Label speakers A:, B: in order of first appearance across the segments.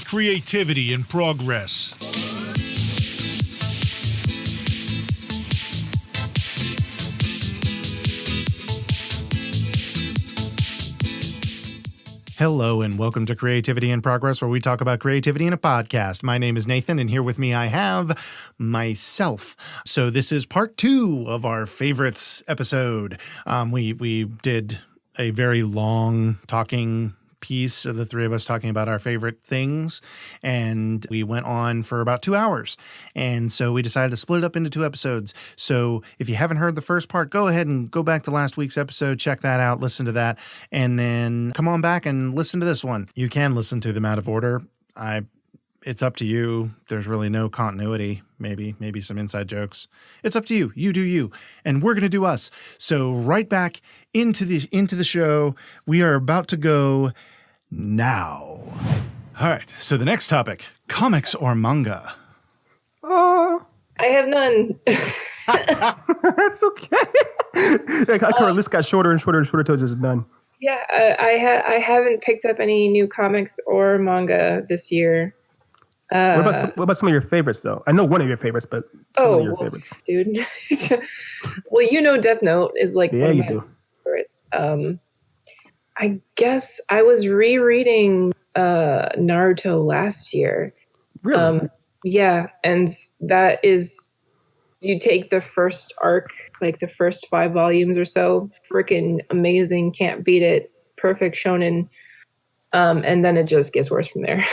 A: creativity in progress. Hello and welcome to Creativity in Progress, where we talk about creativity in a podcast. My name is Nathan, and here with me I have myself. So this is part 2 of our favorites episode. We did a very long talking piece of the three of us talking about our favorite things, and we went on for about 2 hours. And so we decided to split it up into 2 episodes. So if you haven't heard the first part, go ahead and go back to last week's episode, check that out, listen to that, and then come on back and listen to this one. You can listen to them out of order. It's up to you. There's really no continuity. Maybe some inside jokes. It's up to you. You do you. And we're going to do us. So right back into the show. We are about to go now. All right. So the next topic, comics or manga?
B: I have none.
C: That's okay. Like, our list got shorter and shorter and shorter until it's just none.
B: Yeah, I haven't picked up any new comics or manga this year.
C: What about some of your favorites, though? I know one of your favorites, but some of your favorites.
B: Dude. Well, Death Note is like one of my favorites. I guess I was rereading Naruto last year.
C: Really?
B: Yeah, and that is, you take the first arc, like the first 5 volumes or so, freaking amazing, can't beat it, perfect shonen. And then it just gets worse from there.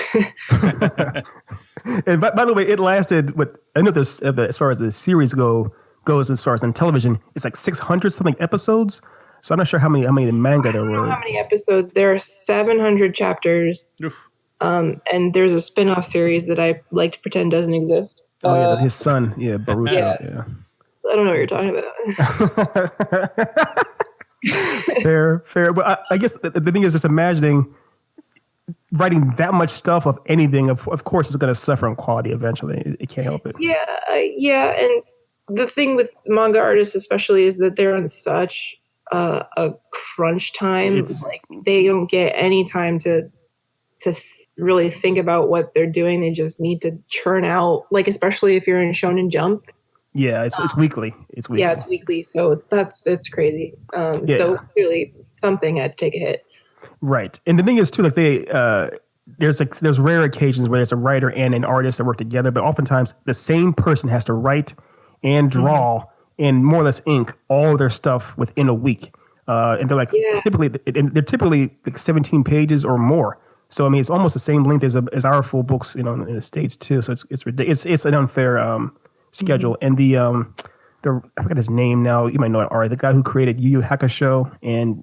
C: And by the way, it lasted. I know this as far as the series goes, as far as on television, it's like 600 something episodes. So I'm not sure how many manga there were.
B: I don't know how many episodes. There are 700 chapters. And there's a spin-off series that I like to pretend doesn't exist.
C: His son, Baruto. Yeah.
B: I don't know what you're talking about.
C: Fair. But I guess the thing is just imagining writing that much stuff of anything, of course, it's going to suffer in quality eventually. It can't help it.
B: Yeah. And the thing with manga artists especially is that they're on such a crunch time. It's like they don't get any time to really think about what they're doing. They just need to churn out, like, especially if you're in Shonen Jump. Yeah,
C: it's weekly. It's weekly.
B: Yeah, it's weekly. So it's crazy. So clearly something had to take a hit.
C: Right. And the thing is too, like there's rare occasions where there's a writer and an artist that work together, but oftentimes the same person has to write and draw and more or less ink all of their stuff within a week. And they're like they're typically like 17 pages or more. So I mean, it's almost the same length as our full books, in the States too. So it's ridiculous. It's an unfair schedule. And I forgot his name now. You might know it, Ari, the guy who created Yu Yu Hakusho, and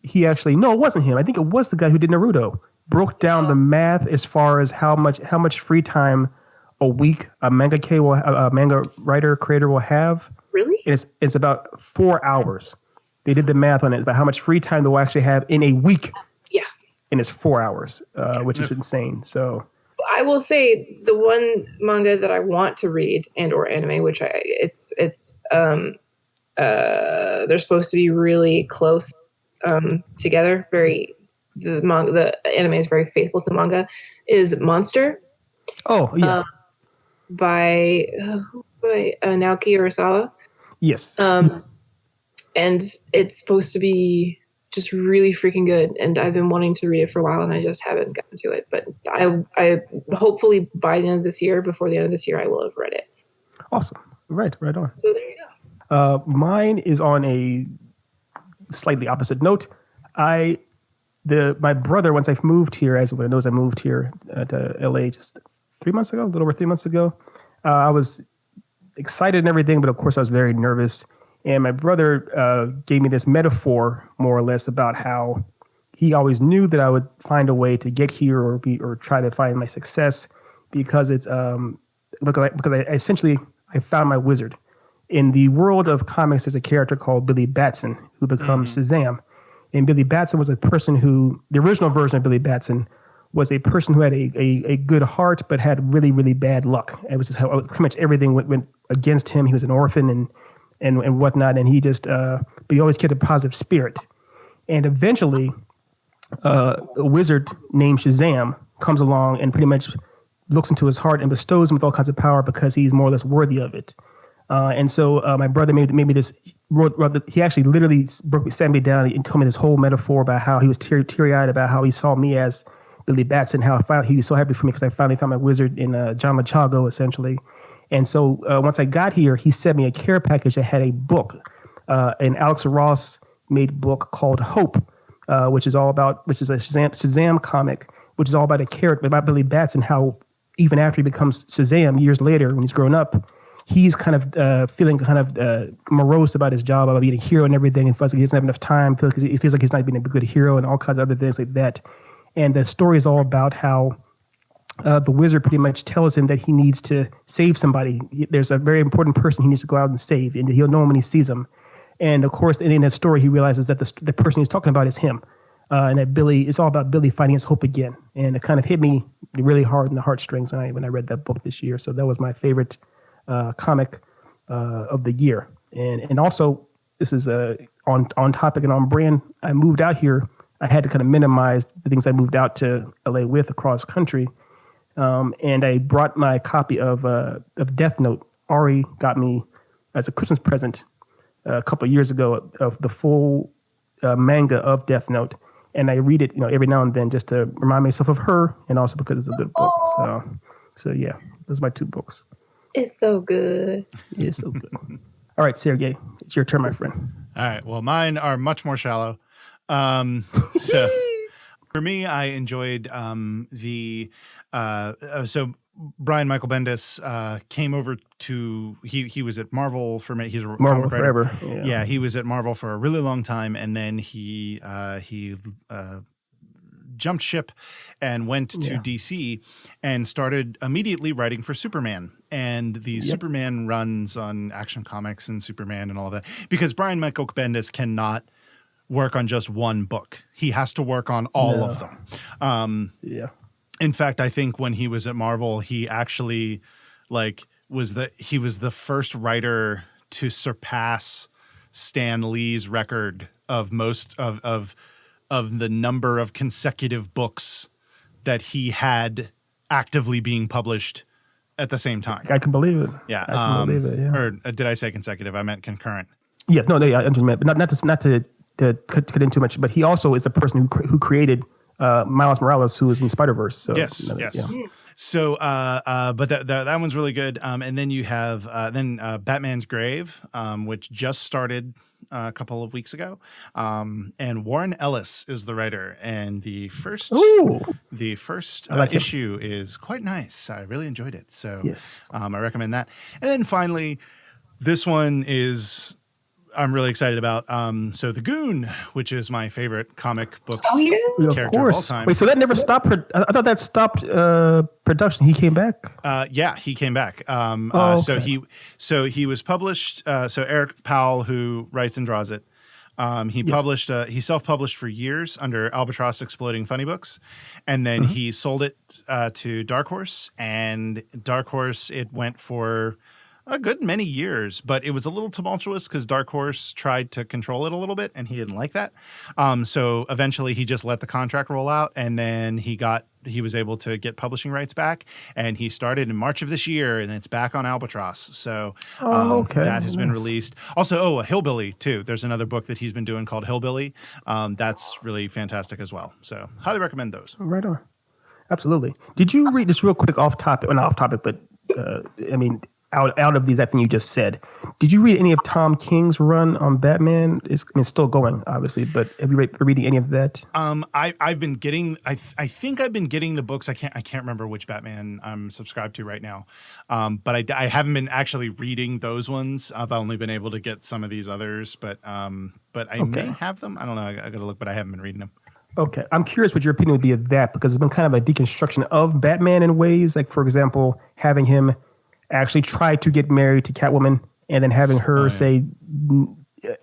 C: he actually, no, it wasn't him. I think it was the guy who did Naruto. Broke down the math as far as how much free time a week a manga writer creator will have.
B: Really?
C: And it's about 4 hours. They did the math on it about how much free time they'll actually have in a week.
B: Yeah.
C: And it's 4 hours, which is insane. So
B: I will say the one manga that I want to read and or anime, which they're supposed to be really close together. The anime is very faithful to the manga, is Monster.
C: Oh yeah.
B: By Naoki Urasawa.
C: Yes.
B: And it's supposed to be just really freaking good, and I've been wanting to read it for a while, and I just haven't gotten to it. But I hopefully by the end of this year, before the end of this year, I will have read it.
C: Awesome. Right on.
B: So there you go.
C: Mine is on a slightly opposite note. My brother, once I moved here, as everyone knows, I moved here to LA just a little over 3 months ago. I was excited and everything, but of course I was very nervous. And my brother gave me this metaphor, more or less, about how he always knew that I would find a way to get here or try to find my success because it's because I found my wizard. In the world of comics, there's a character called Billy Batson who becomes Shazam. And Billy Batson was a person who, the original version of Billy Batson was a person who had a good heart, but had really, really bad luck. It was just how pretty much everything went against him. He was an orphan and whatnot. And he just, but he always kept a positive spirit. And eventually, a wizard named Shazam comes along and pretty much looks into his heart and bestows him with all kinds of power because he's more or less worthy of it. And so my brother made me this. He actually literally sat me down and told me this whole metaphor about how he was teary-eyed about how he saw me as Billy Batson, how he was so happy for me because I finally found my wizard in John Machago, essentially. And so once I got here, he sent me a care package that had a book, an Alex Ross made book called Hope, which is a Shazam comic, which is all about a character, about Billy Batson, how even after he becomes Shazam years later, when he's grown up, he's kind of feeling kind of morose about his job, about being a hero and everything, and feels like he doesn't have enough time, because he feels like he's not being a good hero and all kinds of other things like that. And the story is all about how the wizard pretty much tells him that he needs to save somebody. There's a very important person he needs to go out and save, and he'll know him when he sees him. And of course, in that story, he realizes that the person he's talking about is him. And that Billy, it's all about Billy finding his hope again. And it kind of hit me really hard in the heartstrings when I read that book this year. So that was my favorite comic of the year. And also, this is on topic and on brand. I moved out here. I had to kind of minimize the things I moved out to LA with across country. And I brought my copy of Death Note. Ari got me as a Christmas present a couple of years ago of the full manga of Death Note. And I read it, every now and then just to remind myself of her, and also because it's a good book. So yeah, those are my two books.
B: It's so good.
C: It's so good. All right, Sergey, it's your turn, my friend.
A: All right. Well, mine are much more shallow. So for me, I enjoyed so Brian Michael Bendis came over to he was at Marvel for many. He's a
C: Marvel forever.
A: Yeah, he was at Marvel for a really long time, and then he jumped ship and went to DC and started immediately writing for Superman and the Superman runs on Action Comics and Superman and all of that, because Brian Michael Bendis cannot work on just one book. He has to work on all of them. In fact, I think when he was at Marvel, he actually was the first writer to surpass Stan Lee's record of most of the number of consecutive books that he had actively being published at the same time.
C: I can believe it.
A: Yeah.
C: I can believe it. Yeah.
A: Or did I say consecutive? I meant concurrent.
C: Yes. No. I meant, but not to cut in too much. But he also is the person who created Miles Morales, who was in Spider-Verse. So,
A: yes. So, but that one's really good. And then you have Batman's Grave, which just started a couple of weeks ago. And Warren Ellis is the writer, and the first issue is quite nice. I really enjoyed it. So, I recommend that. And then finally, this one is I'm really excited about. So The Goon, which is my favorite comic book character of all time.
C: Wait, so that never stopped? I thought that stopped production. He came back?
A: Yeah, he came back.
C: Okay.
A: So he was published. So Eric Powell, who writes and draws it, he self-published for years under Albatross Exploding Funny Books, and then he sold it to Dark Horse, and Dark Horse, it went for a good many years, but it was a little tumultuous because Dark Horse tried to control it a little bit, and he didn't like that. So eventually he just let the contract roll out, and then he was able to get publishing rights back, and he started in March of this year, and it's back on Albatross. So that has been released. Also, a Hillbilly too. There's another book that he's been doing called Hillbilly. That's really fantastic as well. So highly recommend those.
C: Right on. Absolutely. Did you read this real quick off topic? Well, not off topic, but out of these, I think you just said. Did you read any of Tom King's run on Batman? It's still going, obviously, but have you reading any of that?
A: I've been getting. I think I've been getting the books. I can't remember which Batman I'm subscribed to right now. But I haven't been actually reading those ones. I've only been able to get some of these others. But I may have them. I don't know. I got to look, but I haven't been reading them.
C: Okay, I'm curious what your opinion would be of that, because it's been kind of a deconstruction of Batman in ways. Like, for example, having him actually tried to get married to Catwoman, and then having her say,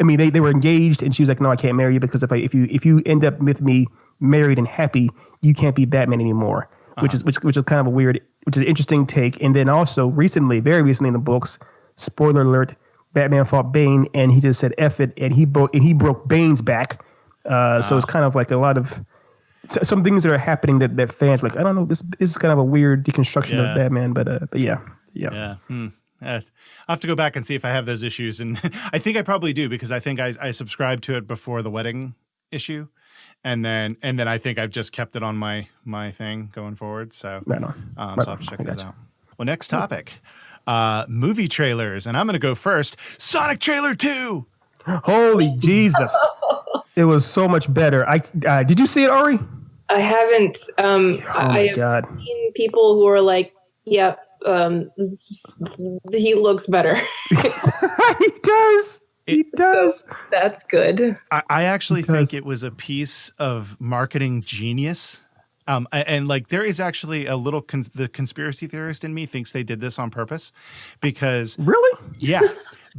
C: I mean, they were engaged, and she was like, "No, I can't marry you because if you end up with me married and happy, you can't be Batman anymore." Which is kind of a weird, which is an interesting take. And then also very recently in the books, spoiler alert, Batman fought Bane, and he just said F it, and he broke Bane's back. So it's kind of like a lot of some things that are happening that fans like. I don't know. This is kind of a weird deconstruction of Batman, but yeah.
A: I'll have to go back and see if I have those issues, and I think I probably do because I think I subscribed to it before the wedding issue, and then I think I've just kept it on my thing going forward. So, so I'll have to check those out. Well, next topic, movie trailers, and I'm going to go first. Sonic trailer 2.
C: Holy Jesus! It was so much better. Did you see it, Ari?
B: I haven't. I have seen people who are like, "Yep, he looks better."
C: He does. He does.
B: So that's good.
A: I actually think it was a piece of marketing genius. And like there is actually a little the conspiracy theorist in me thinks they did this on purpose because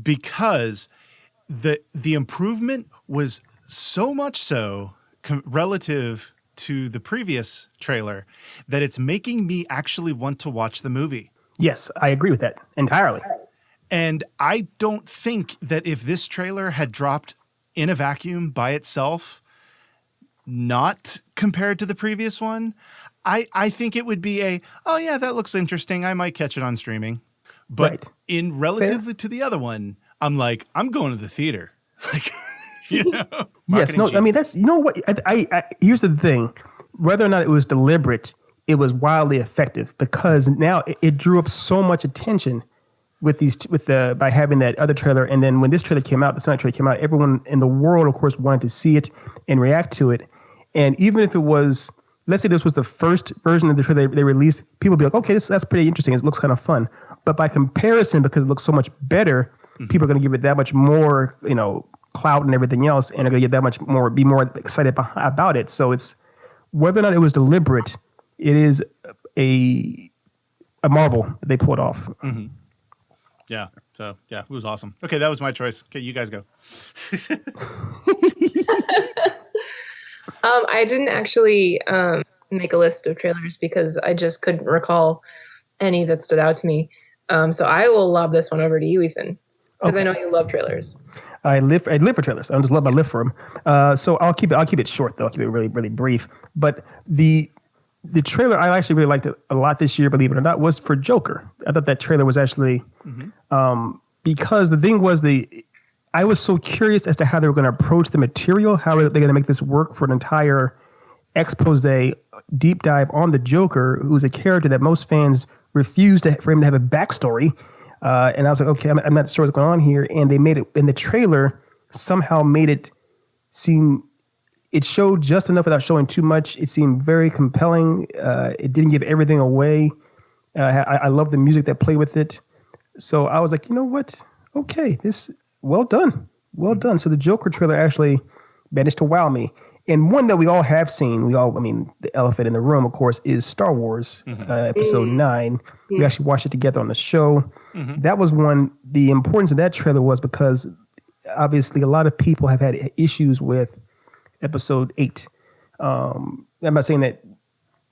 A: because the improvement was so much so relative to the previous trailer that it's making me actually want to watch the movie.
C: Yes, I agree with that entirely.
A: And I don't think that if this trailer had dropped in a vacuum by itself, not compared to the previous one, I think it would be that looks interesting. I might catch it on streaming. But in relatively to the other one, I'm like, I'm going to the theater. Like,
C: Yes, no, I mean, that's, what, I here's the thing. Whether or not it was deliberate, it was wildly effective because now it drew up so much attention by having that other trailer. And then when this trailer came out, the Sonic trailer came out, everyone in the world, of course, wanted to see it and react to it. And even if it was, let's say this was the first version of the trailer they released, people would be like, okay, that's pretty interesting. It looks kind of fun. But by comparison, because it looks so much better, people are going to give it that much more, clout and everything else, and are going to get that much more, be more excited about it. So it's whether or not it was deliberate, it is a marvel that they pulled off.
A: Mm-hmm. Yeah. So yeah, it was awesome. Okay, that was my choice. Okay, you guys go.
B: I didn't actually make a list of trailers because I just couldn't recall any that stood out to me. So I will lob this one over to you, Ethan, because I know you love trailers.
C: I live for trailers. I just love my live for them. So I'll keep it short though. I'll keep it really, really brief. But the trailer I actually really liked it a lot this year, believe it or not, was for Joker. I thought that trailer was actually because the thing was I was so curious as to how they were going to approach the material. How are they going to make this work for an entire expose, deep dive on the Joker, who's a character that most fans refuse for him to have a backstory. And I was like, okay, I'm not sure what's going on here. And they made it in the trailer, somehow made it seem, it showed just enough without showing too much. It seemed very compelling. It didn't give everything away. I love the music that played with it. So I was like, you know what? Okay, well done. Well done. So the Joker trailer actually managed to wow me. And one that we all have seen, the elephant in the room, of course, is Star Wars Episode 9. We actually watched it together on the show. That was one, the importance of that trailer was because obviously a lot of people have had issues with Episode 8. I'm not saying that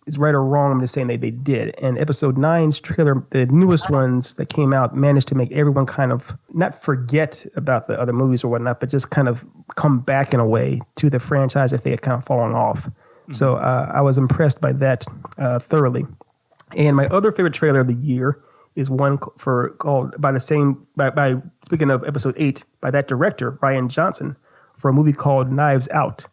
C: it's right or wrong. I'm just saying they did. And Episode 9's trailer, the newest ones that came out, managed to make everyone kind of not forget about the other movies or whatnot, but just kind of come back in a way to the franchise if they had kind of fallen off. So I was impressed by that thoroughly. And my other favorite trailer of the year is one called by speaking of Episode 8, by that director, Rian Johnson, for a movie called Knives Out.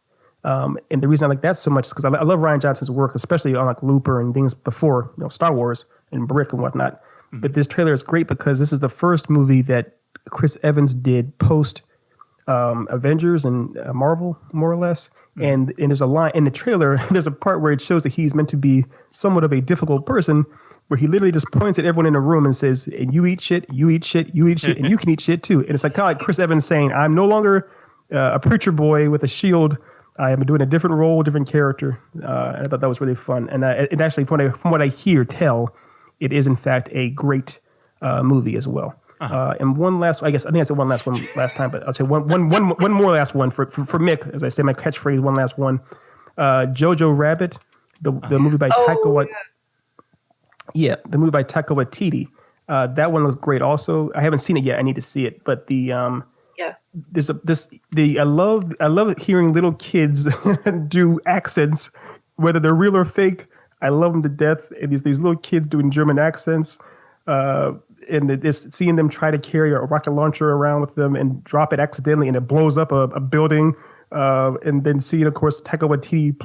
C: And the reason I like that so much is because I love Rian Johnson's work, especially on like Looper and things before, Star Wars and Brick and whatnot. But this trailer is great because this is the first movie that Chris Evans did post Avengers and Marvel, more or less. And there's a line in the trailer, there's a part where it shows that he's meant to be somewhat of a difficult person, where he literally just points at everyone in the room and says, and you eat shit, you eat shit, you eat shit, and you can eat shit too. And it's like kind of like Chris Evans saying, I'm no longer a preacher boy with a shield. I am doing a different role, different character. I thought that was really fun. And it actually, from what I tell, it is in fact a great movie as well. And one last, I think I said one last one last time, but I'll say one more last one for Mick, as I say my catchphrase, one last one. Jojo Rabbit, the movie by Taika Waititi. Yeah, the movie by Taika Waititi. That one was great also. I haven't seen it yet. I need to see it. But I love hearing little kids do accents whether they're real or fake, I love them to death. And these little kids doing German accents, and it's seeing them try to carry a rocket launcher around with them and drop it accidentally, and it blows up a building. And then seeing, of course, Taika Waititi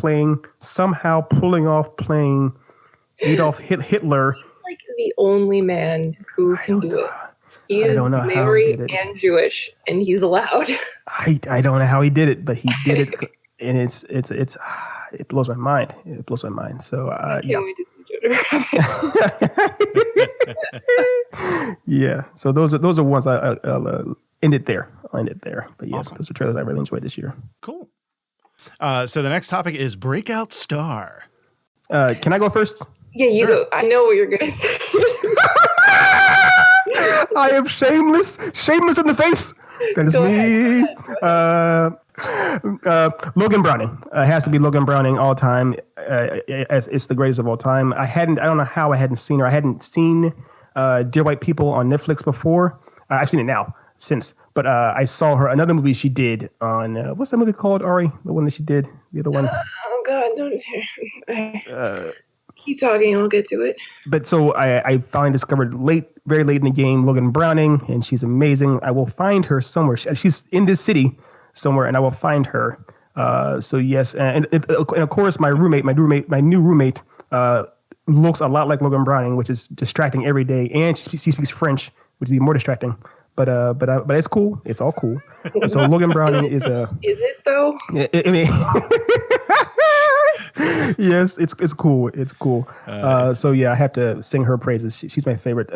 C: pulling off playing Adolf Hitler.
B: He's like the only man who can do it. He is Maori and Jewish, and he's allowed.
C: I don't know how he did it, but he did it, and it blows my mind. It blows my mind. So
B: I can't wait to see Jojo.
C: Yeah. So those are ones I'll end it there. I'll end it there. But yeah, awesome. Those are trailers I really enjoyed this year.
A: Cool. So the next topic is Breakout Star.
C: Can I go first?
B: Yeah, you go. I know what you're gonna say.
C: I am shameless in the face. That is me. Logan Browning. Has to be Logan Browning all time. It's the greatest of all time. I don't know how I hadn't seen her. I hadn't seen Dear White People on Netflix before. I've seen it now since, but I saw her another movie she did on what's that movie called, Ari? The one that she did, the other one.
B: Oh God, don't. Keep talking, I'll get to it.
C: But so I finally discovered very late in the game, Logan Browning, and she's amazing. I will find her somewhere. She's in this city somewhere, and I will find her. So yes, and of course, my new roommate looks a lot like Logan Browning, which is distracting every day, and she speaks French, which is even more distracting. But it's cool. It's all cool. So Logan Browning is a.
B: Is it though?
C: I mean. Yes, it's cool. It's cool. So yeah, I have to sing her praises. She's my favorite.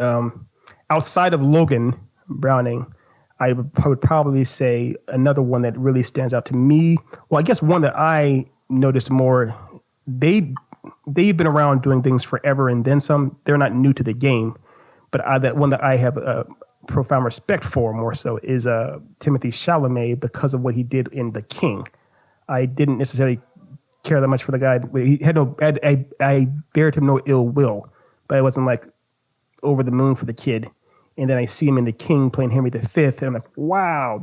C: Outside of Logan Browning, I would probably say another one that really stands out to me. Well, I guess one that I noticed more. They've been around doing things forever and then some. They're not new to the game, but that one that I have a profound respect for more so is Timothée Chalamet because of what he did in The King. I didn't necessarily care that much for the guy. He had I bared him no ill will, but I wasn't like over the moon for the kid. And then I see him in The King playing Henry V, and I'm like, wow,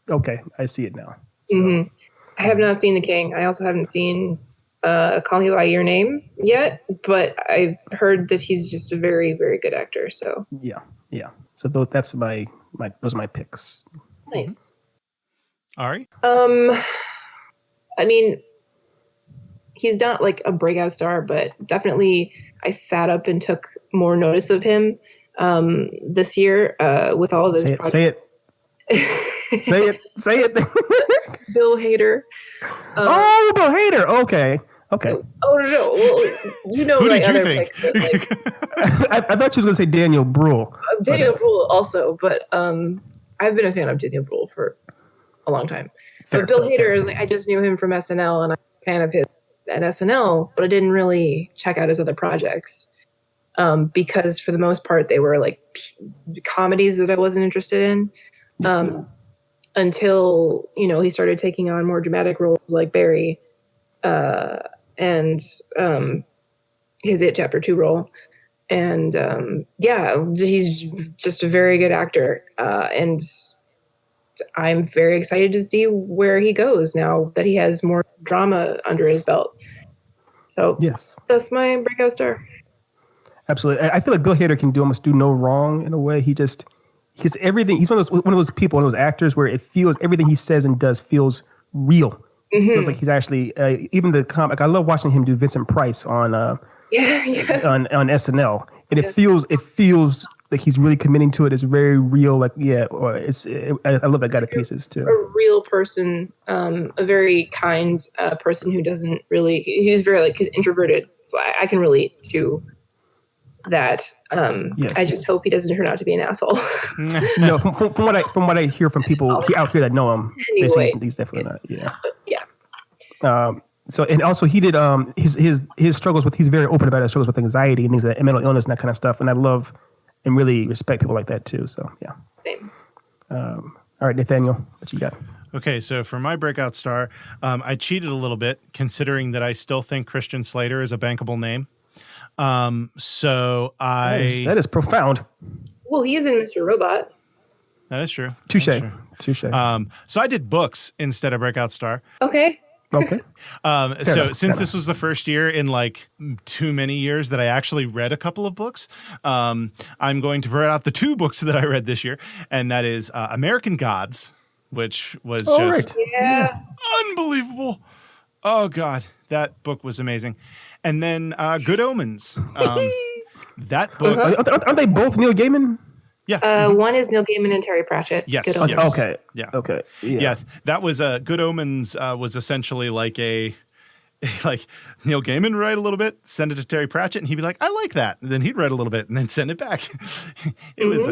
C: okay, I see it now. So.
B: Mm-hmm. I have not seen The King. I also haven't seen Call Me By Your Name yet, but I've heard that he's just a very, very good actor. So
C: yeah. So those are my picks.
B: Nice.
A: Ari?
B: I mean, he's not like a breakout star, but definitely I sat up and took more notice of him this year with all of his projects.
C: Say it. Say it.
B: Bill Hader.
C: Bill Hader. Okay.
B: Oh no. Well, you know
A: who
B: my
A: did you
B: other
A: think?
B: pick, but,
C: I thought you were going to say Daniel Bruhl.
B: Daniel Bruhl also, but I've been a fan of Daniel Bruhl for a long time. But Bill Hader is like, I just knew him from SNL, and I'm a fan of his at SNL, but I didn't really check out his other projects because for the most part they were like comedies that I wasn't interested in until he started taking on more dramatic roles like Barry and his It Chapter 2 role. And he's just a very good actor, and I'm very excited to see where he goes now that he has more drama under his belt. So
C: yes,
B: that's my breakout star.
C: Absolutely. I feel like Bill Hader can almost do no wrong in a way. He's everything. He's one of those people, one of those actors where it feels everything he says and does feels real. Mm-hmm. It feels like he's actually even the comic. I love watching him do Vincent Price on on SNL, and it feels like he's really committing to it. It's very real. Like I love that guy to pieces too.
B: A real person, a very kind person who doesn't really. He's very he's introverted, so I can relate to that.
C: Yes.
B: I just hope he doesn't turn out to be an asshole.
C: No, from what I hear from people out here that know him,
B: anyway,
C: they say he's definitely not. Yeah.
B: But, yeah.
C: So and also he did his struggles with. He's very open about his struggles with anxiety and things like mental illness and that kind of stuff. And I love and really respect people like that too. So yeah.
B: Same.
C: All right, Nathaniel, what you got?
A: Okay, so for my breakout star, I cheated a little bit considering that I still think Christian Slater is a bankable name. That is profound.
B: Well, he is in Mr. Robot.
A: That is true.
C: Touche.
A: So I did books instead of breakout star.
B: Okay.
C: Okay.
A: So since this was the first year in like too many years that I actually read a couple of books, I'm going to read out the 2 books that I read this year, and that is American Gods, which was unbelievable. Oh God, that book was amazing. And then Good Omens. That book.
C: Aren't they both Neil Gaiman?
A: Yeah.
B: One is Neil Gaiman and Terry Pratchett.
A: Yes.
B: Good Omens.
A: Yes.
C: Okay.
A: Yeah.
C: Okay.
A: Yeah. That was Good Omens was essentially like like Neil Gaiman would write a little bit, send it to Terry Pratchett, and he'd be like, "I like that." And then he'd write a little bit and then send it back. It was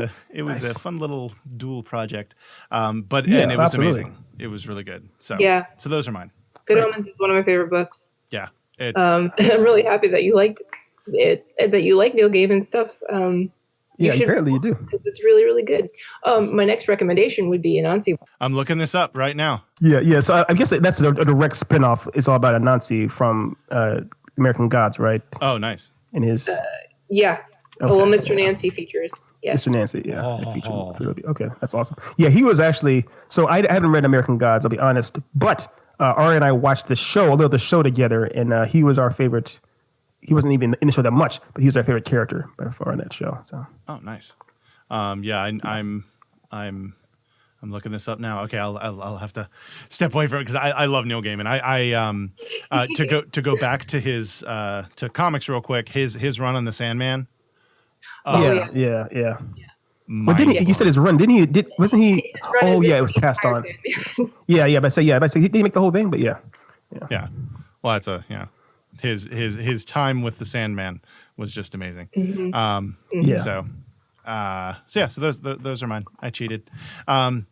A: a fun little dual project. And it was amazing. It was really good. So So those are mine.
B: Good Omens is one of my favorite books.
A: Yeah.
B: I'm really happy that you liked it, that you like Neil Gaiman stuff.
C: Apparently you do.
B: Because it's really, really good. My next recommendation would be Anansi.
A: I'm looking this up right now.
C: Yeah. So I guess that's a direct spinoff. It's all about Anansi from American Gods, right?
A: Oh, nice.
C: And his...
B: Okay, well, Mr. Nancy features. Yes.
C: Mr. Nancy, yeah. Okay, that's awesome. Yeah, he was actually... So I haven't read American Gods, I'll be honest. But Ari and I watched the show, a little show together, and he was our favorite... He wasn't even in the show that much, but he was our favorite character by far in that show. So.
A: Oh, nice. I'm looking this up now. Okay, I'll have to step away from it because I love Neil Gaiman. To go back to his to comics real quick. His run on the Sandman.
C: Yeah. But didn't he? You said his run, didn't he? Wasn't he? Oh yeah, it was passed on. Yeah. But I say he didn't make the whole thing, but yeah.
A: Well, that's his time with the Sandman was just amazing. So those are mine. I cheated.
C: No,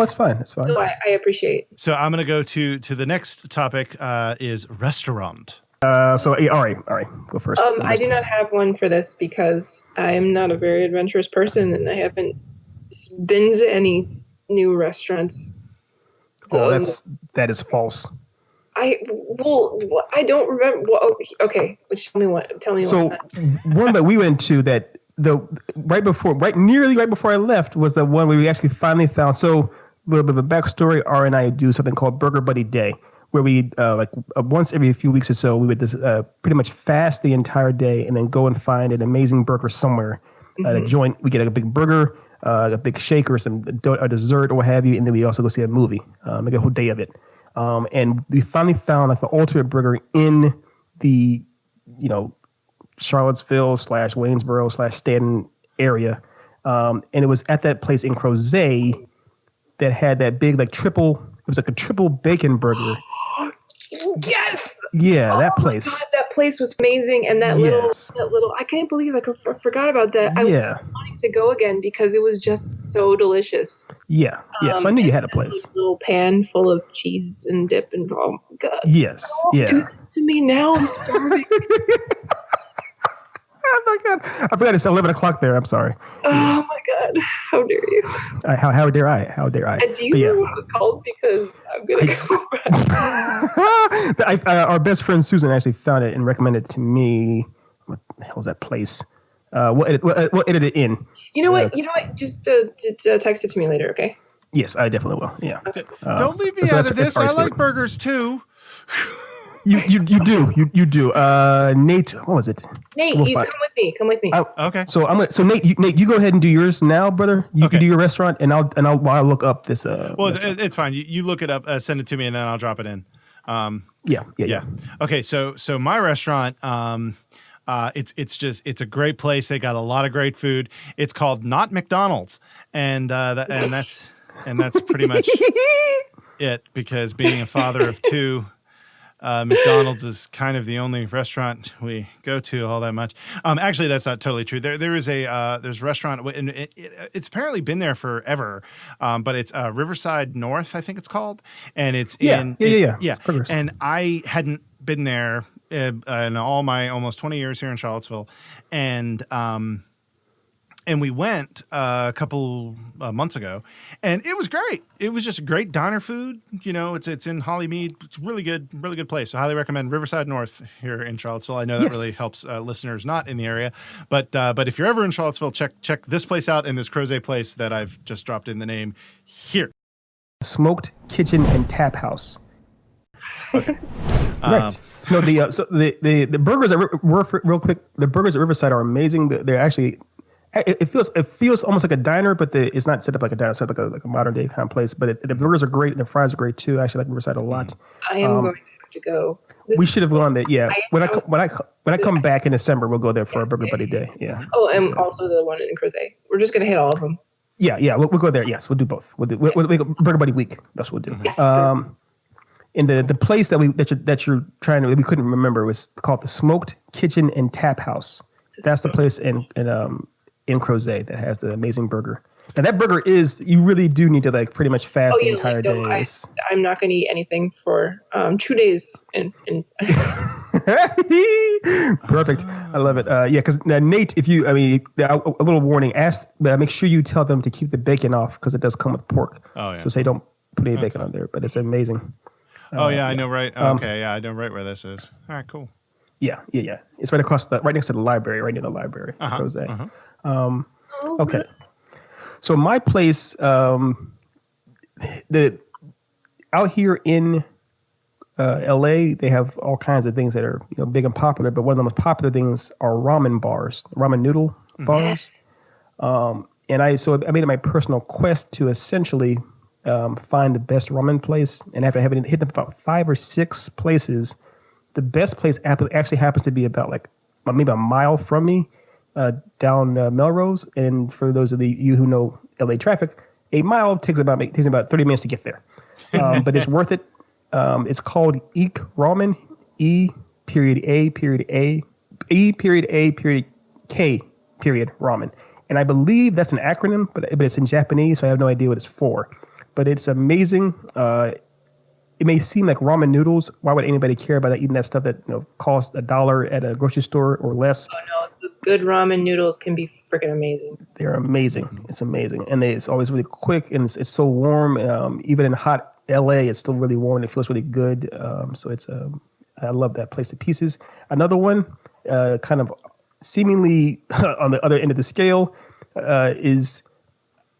C: it's fine. It's fine.
B: No, I appreciate.
A: So I'm going to go to the next topic is restaurant.
C: All right, go first.
B: I do not have one for this because I'm not a very adventurous person and I haven't been to any new restaurants.
C: So, that is false.
B: I don't remember. Well, okay, tell me what.
C: So one that we went to that nearly right before I left was the one where we actually finally found. So a little bit of a backstory. R and I do something called Burger Buddy Day, where we once every few weeks or so we would just pretty much fast the entire day and then go and find an amazing burger somewhere. At a joint, we get a big burger, a big shake or a dessert or what have you, and then we also go see a movie, make a whole day of it. And we finally found like the ultimate burger in the, Charlottesville / Waynesboro / Stanton area. And it was at that place in Crozet that had that big, it was like a triple bacon burger.
B: Yes.
C: Yeah, that place.
B: God, that place was amazing. And that little, I can't believe I forgot about that. I was wanting to go again because it was just so delicious.
C: Yeah. So I knew you had a place.
B: Little pan full of cheese and dip and oh my God.
C: Yes.
B: Don't do this to me now. I'm starving.
C: Oh my God. I forgot it's 11 o'clock there. I'm sorry.
B: Oh my God. How dare you?
C: How dare I?
B: Do you remember what it was called? Because I'm going to go back.
C: Our best friend Susan actually found it and recommended it to me. What the hell is that place? We'll edit it in.
B: You know what? Just text it to me later, okay?
C: Yes, I definitely will. Yeah.
A: Okay. Don't leave me out of this. I like burgers too.
C: You do. Nate, what was it?
B: Nate, come with me.
A: Okay.
C: So Nate, you go ahead and do yours now, brother. You can do your restaurant, and I'll look up this.
A: Well, it's fine. You look it up, send it to me, and then I'll drop it in.
C: Yeah.
A: Okay. So my restaurant, it's a great place. They got a lot of great food. It's called Not McDonald's, and that's pretty much it. Because being a father of two. McDonald's is kind of the only restaurant we go to all that much. Actually, that's not totally true. There's a restaurant, and it's apparently been there forever. But it's Riverside North, I think it's called, and it's
C: yeah.
A: And I hadn't been there in all my almost 20 years here in Charlottesville, and we went a couple months ago, and it was great. It was just great diner food. It's in Hollymead. It's really good place. So I highly recommend Riverside North here in Charlottesville. I know that really helps listeners not in the area, but if you're ever in Charlottesville, check this place out and this Crozet place that I've just dropped in the name here.
C: Smoked Kitchen and Tap House.
A: Okay.
C: Right. No, the burgers are real quick. The burgers at Riverside are amazing. They're actually it feels almost like a diner, but it's not set up like a diner. It's set up like a modern day kind of place. But the burgers are great. And the fries are great too. I actually like Riverside a lot.
B: I am going to have to go.
C: We should have gone there. Yeah. When I come back in December, we'll go there for a Burger Buddy Day. Yeah.
B: Oh, and also the one in Crozet. We're just going to hit all of them.
C: Yeah. We'll go there. Yes, we'll do both. We'll go Burger Buddy week. That's what we'll do.
B: Yes.
C: And the place that you're trying to, we couldn't remember, was called the Smoked Kitchen and Tap House. That's the place in Crozet that has the amazing burger. And that burger you really do need to like pretty much fast the entire day.
B: I'm not going to eat anything for 2 days.
C: Perfect. I love it. Yeah, because Nate, a little warning, make sure you tell them to keep the bacon off because it does come with pork.
A: Oh, yeah.
C: So say don't put any bacon on there, but it's amazing.
A: I know, right? Okay, I know right where this is. All right, cool.
C: Yeah. It's right next to the library, right near the library. Okay. So my place, out here in LA, they have all kinds of things that are big and popular. But one of the most popular things are ramen bars, ramen noodle bars. And I made it my personal quest to essentially find the best ramen place. And after having hit about 5 or 6 places, the best place actually happens to be about maybe a mile from me, down Melrose. And for those of you who know LA traffic, a mile takes about 30 minutes to get there. But it's worth it. It's called Eek Ramen, E.A.K. Ramen. And I believe that's an acronym, but it's in Japanese, so I have no idea what it's for. But it's amazing. It may seem like ramen noodles. Why would anybody care about eating that stuff that costs $1 at a grocery store or less?
B: Oh no, the good ramen noodles can be freaking amazing.
C: They're amazing. It's amazing, and it's always really quick, and it's so warm. Even in hot LA, it's still really warm. And it feels really good. So I love that place to pieces. Another one, kind of seemingly on the other end of the scale, is.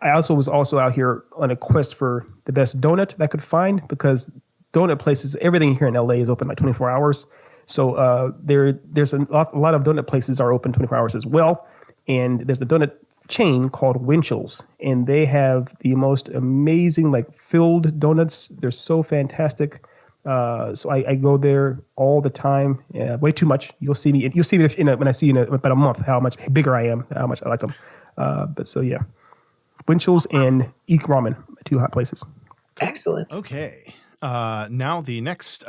C: I was also out here on a quest for the best donut that I could find, because donut places, everything here in LA is open like 24 hours. So there's a lot of donut places are open 24 hours as well. And there's a donut chain called Winchell's, and they have the most amazing filled donuts. They're so fantastic. So I go there all the time. Yeah, way too much. You'll see me when I see you in about a month how much bigger I am, how much I like them. But so yeah. Winchell's and Eek Ramen, 2 hot places.
B: Excellent.
A: Okay. Now the next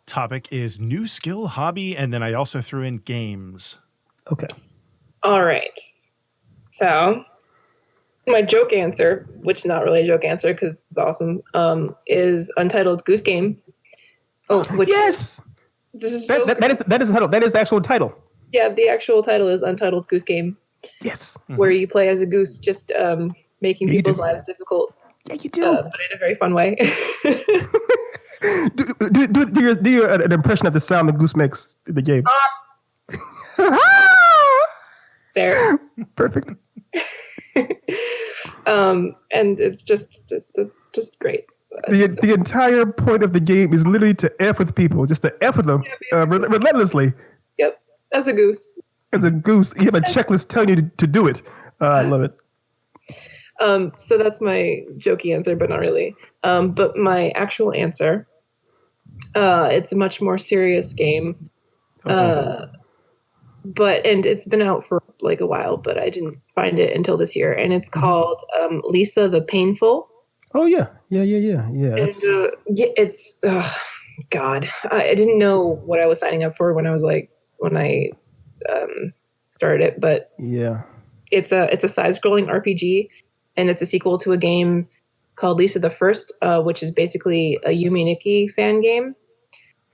A: topic is new skill, hobby, and then I also threw in games.
C: Okay.
B: All right. So my joke answer, which is not really a joke answer because it's awesome, is Untitled Goose Game. Oh, which
C: yes. That is the title. That is the actual title.
B: Yeah, the actual title is Untitled Goose Game.
C: Yes.
B: Where you play as a goose, just making people's lives difficult.
C: Yeah, you do.
B: But in a very fun way.
C: do an impression of the sound the goose makes in the game.
B: There.
C: Perfect.
B: And it's just great.
C: The entire point of the game is literally to F with people, just to F with them relentlessly.
B: Yep, as a goose.
C: As a goose, you have a checklist telling you to do it. I love it.
B: So that's my jokey answer, but not really. But my actual answer, it's a much more serious game. And it's been out for a while, but I didn't find it until this year. And it's called Lisa the Painful.
C: Oh yeah. And,
B: it's God. I didn't know what I was signing up for when I started it, but
C: yeah,
B: it's a side-scrolling RPG, and it's a sequel to a game called Lisa the First, which is basically a Yume Nikki fan game.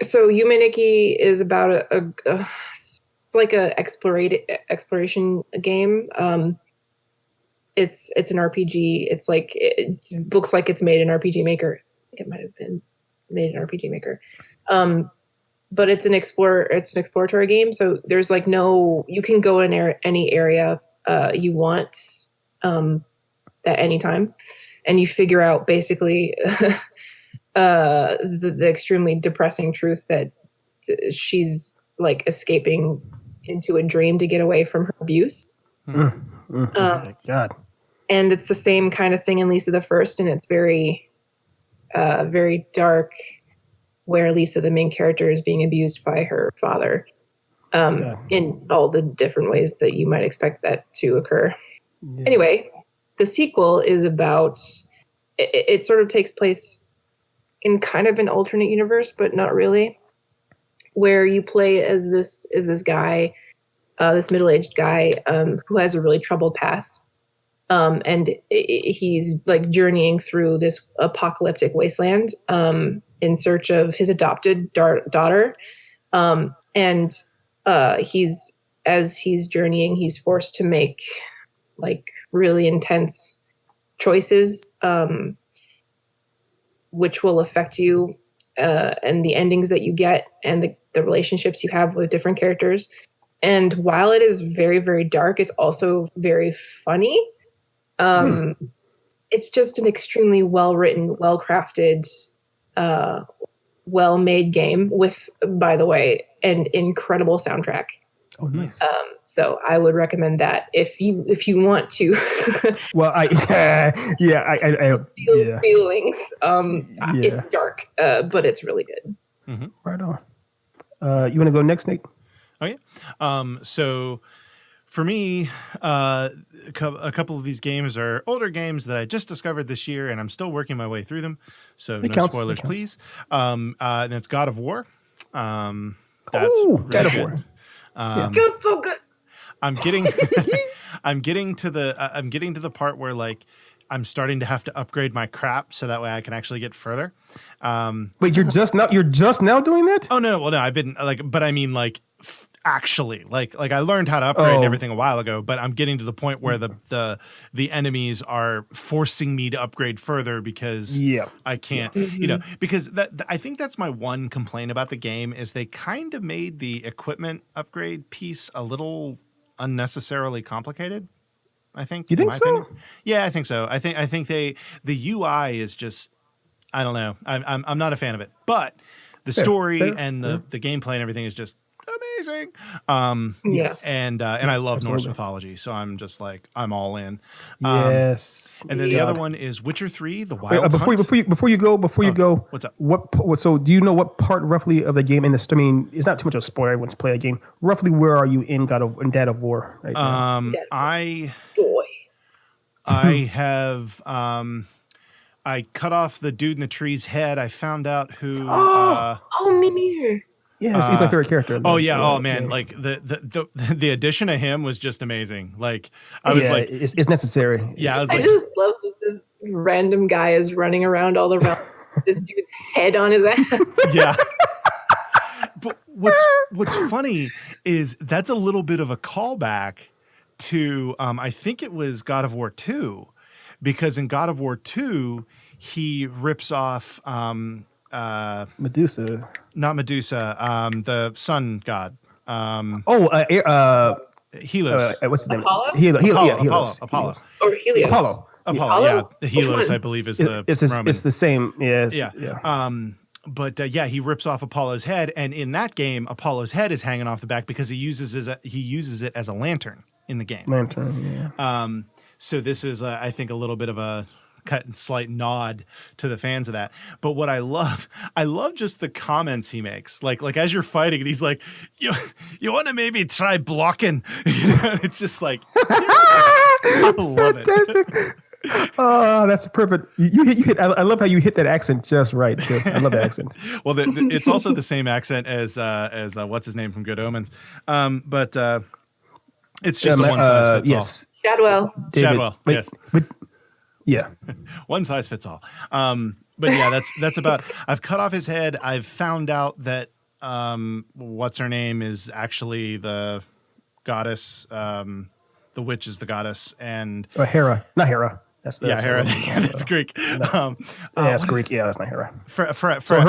B: So Yume Nikki is about it's like a exploration game. It's an RPG. It's it looks like it's made in RPG Maker. I think it might have been made in RPG Maker. But it's an exploratory game. So there's you can go in any area you want at any time, and you figure out basically the extremely depressing truth that she's like escaping into a dream to get away from her abuse.
C: God.
B: And it's the same kind of thing in Lisa the First, and it's very, very dark, where Lisa, the main character, is being abused by her father, in all the different ways that you might expect that to occur. Yeah. Anyway, the sequel is about. It sort of takes place in kind of an alternate universe, but not really, where you play as this guy, this middle-aged guy, who has a really troubled past. And he's like journeying through this apocalyptic wasteland, in search of his adopted daughter. And as he's journeying, he's forced to make like really intense choices, which will affect you, and the endings that you get, and the relationships you have with different characters. And while it is very, very dark, it's also very funny. It's just an extremely well-written, well-crafted, well-made game with, by the way, an incredible soundtrack.
C: Oh, nice.
B: So I would recommend that if you want to.
C: Well, I
B: feel feelings. It's dark, but it's really good.
A: Mm-hmm.
C: Right on. You want to go next, Nate?
A: Oh yeah. So for me, a couple of these games are older games that I just discovered this year, and I'm still working my way through them. So no spoilers, please. And it's God of War. That's really
C: God of
A: good.
C: War.
B: Good, so good.
A: I'm getting to the part where like I'm starting to have to upgrade my crap so that way I can actually get further.
C: Wait, you're just now doing that?
A: Oh no, well no, I've been like, but I mean like actually like I learned how to upgrade and everything a while ago, but I'm getting to the point where the enemies are forcing me to upgrade further because I can't, because I think that's my one complaint about the game is they kind of made the equipment upgrade piece a little unnecessarily complicated. I think.
C: You think so?
A: Opinion. Yeah, I think so. I think the UI is just, I don't know. I'm not a fan of it, but the story and the gameplay and everything is just amazing. And I love Norse mythology, so I'm just like I'm all in.
C: Yes.
A: And then the other one is Witcher 3: The Wild
C: Hunt. Before you go,
A: what's up?
C: So do you know what part roughly of the game in this? I mean, it's not too much of a spoiler. Everyone's play a game. Roughly, where are you in God of War right now?
A: I have I cut off the dude in the tree's head. I found out who.
B: Me neither.
C: Yeah, he's my favorite character.
A: Oh yeah, oh man, like the addition of him was just amazing. Like I was like,
C: it's necessary.
A: Yeah,
B: I just love that this random guy is running around all around this dude's head on his ass.
A: Yeah. But what's funny is that's a little bit of a callback to I think it was God of War 2, because in God of War 2 he rips off
C: Medusa.
A: Not Medusa, the sun god. Helios.
C: What's his name?
B: Apollo?
A: Apollo.
B: Or Helios.
A: Apollo. Yeah, the Helios, I believe, is the Roman.
C: It's the same.
A: Yeah. But he rips off Apollo's head, and in that game, Apollo's head is hanging off the back because he uses it as a lantern in the game.
C: Lantern, yeah.
A: So this is, I think, a little bit of a slight nod to the fans of that. But what I love just the comments he makes. Like as you're fighting, and he's like, "You want to maybe try blocking?" It's just like, I love it.
C: Oh, that's perfect. You hit. I love how you hit that accent just right. Too. I love that accent.
A: Well, it's also the same accent as what's his name from Good Omens, but it's just a one size fits all. Shadwell. Yes.
C: Yeah.
A: One size fits all. But yeah, that's about. I've cut off his head. I've found out that what's her name is actually the goddess. The witch is the goddess, and
C: Hera, not Hera. That's
A: Hera. That's Greek.
C: That's Greek. Yeah, that's not Hera.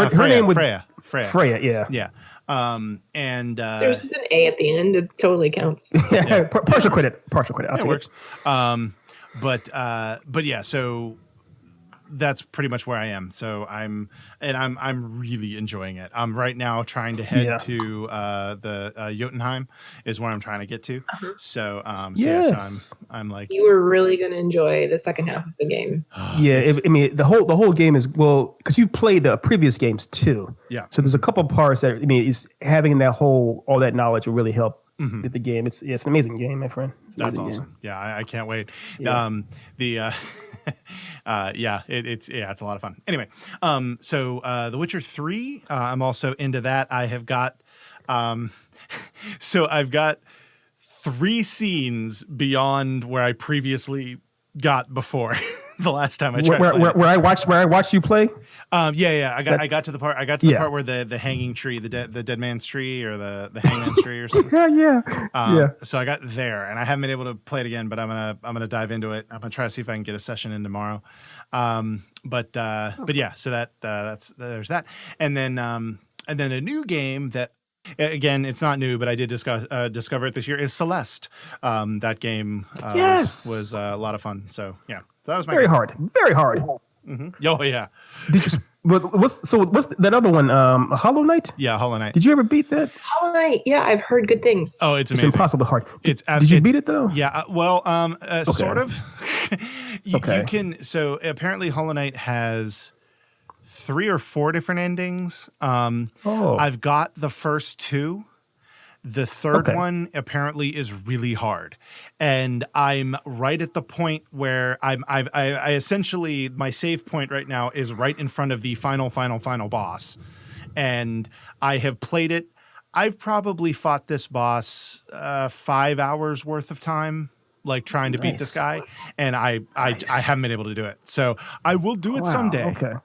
A: Her name would Freya.
C: Freya.
A: Yeah. And
B: there's an A at the end. It totally counts.
C: Yeah. Partial credit.
A: It works. But yeah. So that's pretty much where I am. So I'm really enjoying it. I'm right now trying to head to the Jotunheim is where I'm trying to get to. So I'm like,
B: you were really going to enjoy the second half of the game.
C: The whole game is because you played the previous games too.
A: Yeah.
C: So there's a couple parts that is having all that knowledge will really help with the game. It's an amazing game, my friend.
A: That's awesome. Game. Yeah, I can't wait. Yeah. It's a lot of fun. Anyway, so The Witcher 3, I'm also into that. I have got, so I've got 3 scenes beyond where I previously got before the last time I tried.
C: Where I watched you play.
A: I got to the part. I got to the part where the hanging tree, the dead man's tree, or the hangman's tree, or something. So I got there, and I haven't been able to play it again. But I'm gonna dive into it. I'm gonna try to see if I can get a session in tomorrow. But yeah. So there's that, and then a new game that. Again, it's not new, but I did discover it this year. Is Celeste? That game was a lot of fun. So yeah, so that was my
C: very hard.
A: Mm-hmm. Oh yeah.
C: Did you? What's that other one? Hollow Knight.
A: Yeah, Hollow Knight.
C: Did you ever beat that?
B: Hollow Knight. Yeah, I've heard good things.
A: Oh, it's amazing.
C: It's impossibly hard. Did you beat it though?
A: Yeah. Sort of. You can. So apparently, Hollow Knight has 3 or 4 different endings. I've got the first 2. The third one apparently is really hard, and I'm right at the point where I essentially my save point right now is right in front of the final boss, and I have played it. I've probably fought this boss 5 hours worth of time, like trying to beat this guy, and I haven't been able to do it. So I will do it someday. Okay.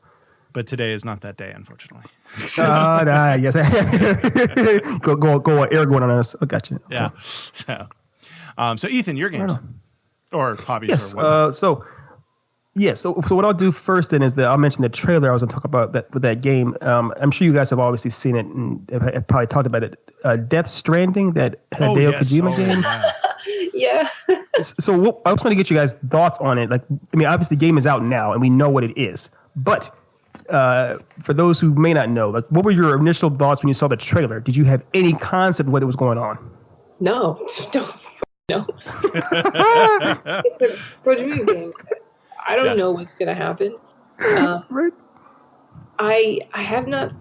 A: But today is not that day, unfortunately.
C: Yes. go Aragorn on us. I got you. Okay.
A: Yeah. So Ethan, your games or hobbies?
C: Yes.
A: Or
C: So what I'll do first then is that I'll mention the trailer I was going to talk about with that game. I'm sure you guys have obviously seen it and have probably talked about it. Death Stranding, that Hideo Kojima game.
B: Yeah.
C: So I just want to get you guys' thoughts on it. Like, I mean, obviously the game is out now and we know what it is, but for those who may not know, like, what were your initial thoughts when you saw the trailer? Did you have any concept of what was going on?
B: No. It's a Kojima game. I don't know what's going to happen.
C: Right.
B: I have not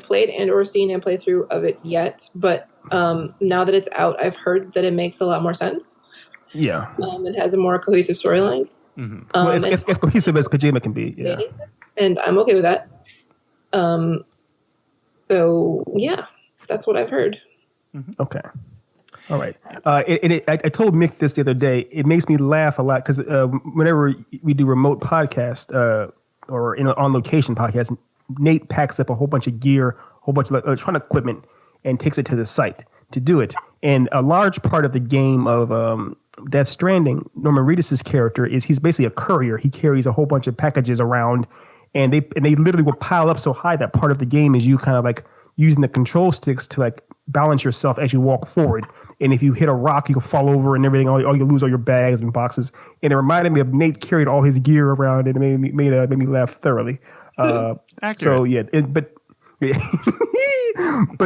B: played and or seen a playthrough of it yet, but now that it's out, I've heard that it makes a lot more sense. Yeah. It has a more cohesive storyline.
C: Mm-hmm. Well, it's cohesive as Kojima can be. Yeah.
B: And I'm okay with that. So yeah, that's what I've heard.
C: Mm-hmm. Okay. All right. I told Mick this the other day. It makes me laugh a lot because whenever we do remote podcast or on location podcast, Nate packs up a whole bunch of gear, a whole bunch of electronic equipment, and takes it to the site to do it. And a large part of the game of Death Stranding, Norman Reedus' character he's basically a courier. He carries a whole bunch of packages around, and they literally will pile up so high that part of the game is you kind of like using the control sticks to like balance yourself as you walk forward. And if you hit a rock, you'll fall over and everything. Or you lose all your bags and boxes. And it reminded me of Nate carried all his gear around, and it made me laugh thoroughly. So yeah, but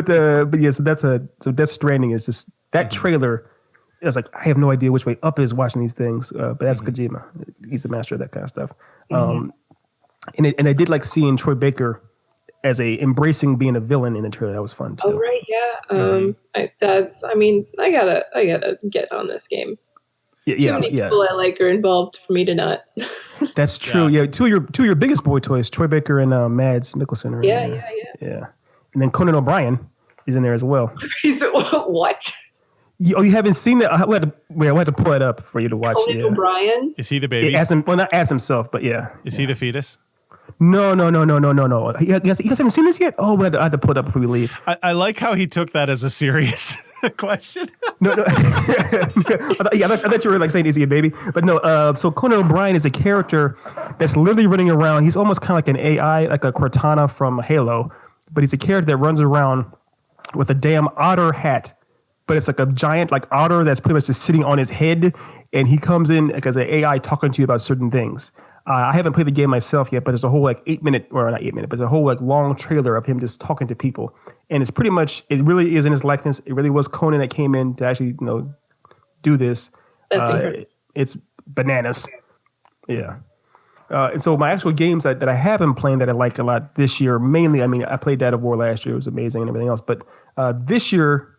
C: so Death Stranding is just that trailer. I was like, I have no idea which way up is watching these things, but that's Kojima. He's the master of that kind of stuff. And I did like seeing Troy Baker as embracing being a villain in the trailer. That was fun too.
B: Oh right, yeah. I gotta get on this game. Too many people I like are involved for me to not.
C: That's true. Yeah, two of your biggest boy toys, Troy Baker and Mads Mikkelsen. Are yeah. And then Conan O'Brien is in there as well.
B: What?
C: You haven't seen that? I had to pull it up for you to watch.
B: Conan O'Brien?
A: Is he the baby?
C: Not as himself, but yeah.
A: Is he the fetus?
C: No. You guys haven't seen this yet? Oh, I had to pull it up before we leave.
A: I like how he took that as a serious question.
C: No. I thought you were like saying, is he a baby? But no, so Conan O'Brien is a character that's literally running around. He's almost kind of like an AI, like a Cortana from Halo, but he's a character that runs around with a damn otter hat. But it's like a giant like otter that's pretty much just sitting on his head, and he comes in like as an AI talking to you about certain things. I haven't played the game myself yet, but there's a whole like 8 minute, or not 8 minute, but there's a whole like long trailer of him just talking to people. And it's pretty much, it really is in his likeness. It really was Conan that came in to actually, do this.
B: That's incredible.
C: It's bananas. Yeah. And so my actual games that I have been playing that I like a lot this year, mainly, I mean, I played God of War last year. It was amazing and everything else. But this year,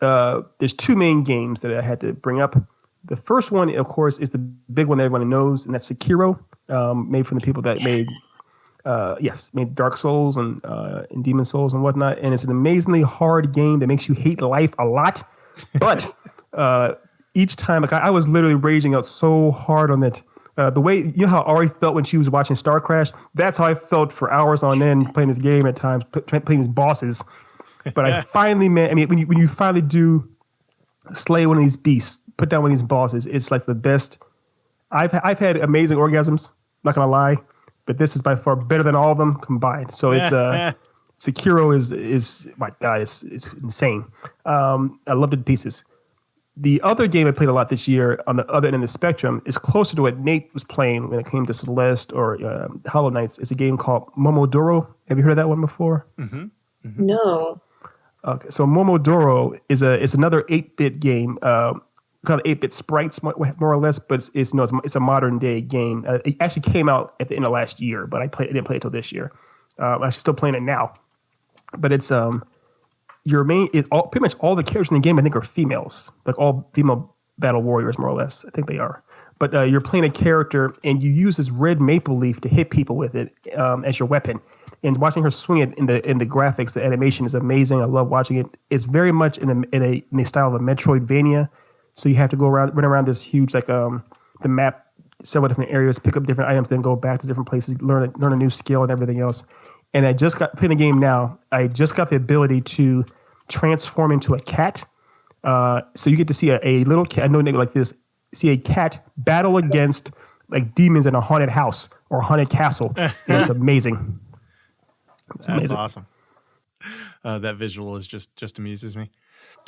C: there's two main games that I had to bring up. The first one, of course, is the big one that everyone knows, and that's Sekiro, made from the people that made Dark Souls and Demon Souls and whatnot. And it's an amazingly hard game that makes you hate life a lot. But each time, like I was literally raging out so hard on it. The way, you know how Ari felt when she was watching Star Crash? That's how I felt for hours on end playing this game at times, playing these bosses. But I finally, when you finally do slay one of these beasts, put down one of these bosses, it's like the best. I've had amazing orgasms, not gonna lie, but this is by far better than all of them combined. So it's Sekiro is my God, it's insane. I loved it to pieces. The other game I played a lot this year on the other end of the spectrum is closer to what Nate was playing when it came to Celeste or Hollow Knights. It's a game called Momodoro. Have you heard of that one before?
B: Mm-hmm. Mm-hmm. No.
C: Okay, so Momodoro is another 8-bit game, kind of 8-bit sprites more or less, but it's a modern day game. It actually came out at the end of last year, but I didn't play it until this year. I'm actually still playing it now, but it's pretty much all the characters in the game I think are females, like all female battle warriors more or less. I think they are. But you're playing a character and you use this red maple leaf to hit people with it as your weapon. And watching her swing it in the graphics, the animation is amazing. I love watching it. It's very much in the style of a Metroidvania. So you have to run around this huge the map, several different areas, pick up different items, then go back to different places, learn a new skill and everything else. And I just got playing the game now. I just got the ability to transform into a cat. So you get to see a little cat. I know they like this. See a cat battle against like demons in a haunted house or a haunted castle. And it's amazing.
A: That's awesome. That visual is just amuses me.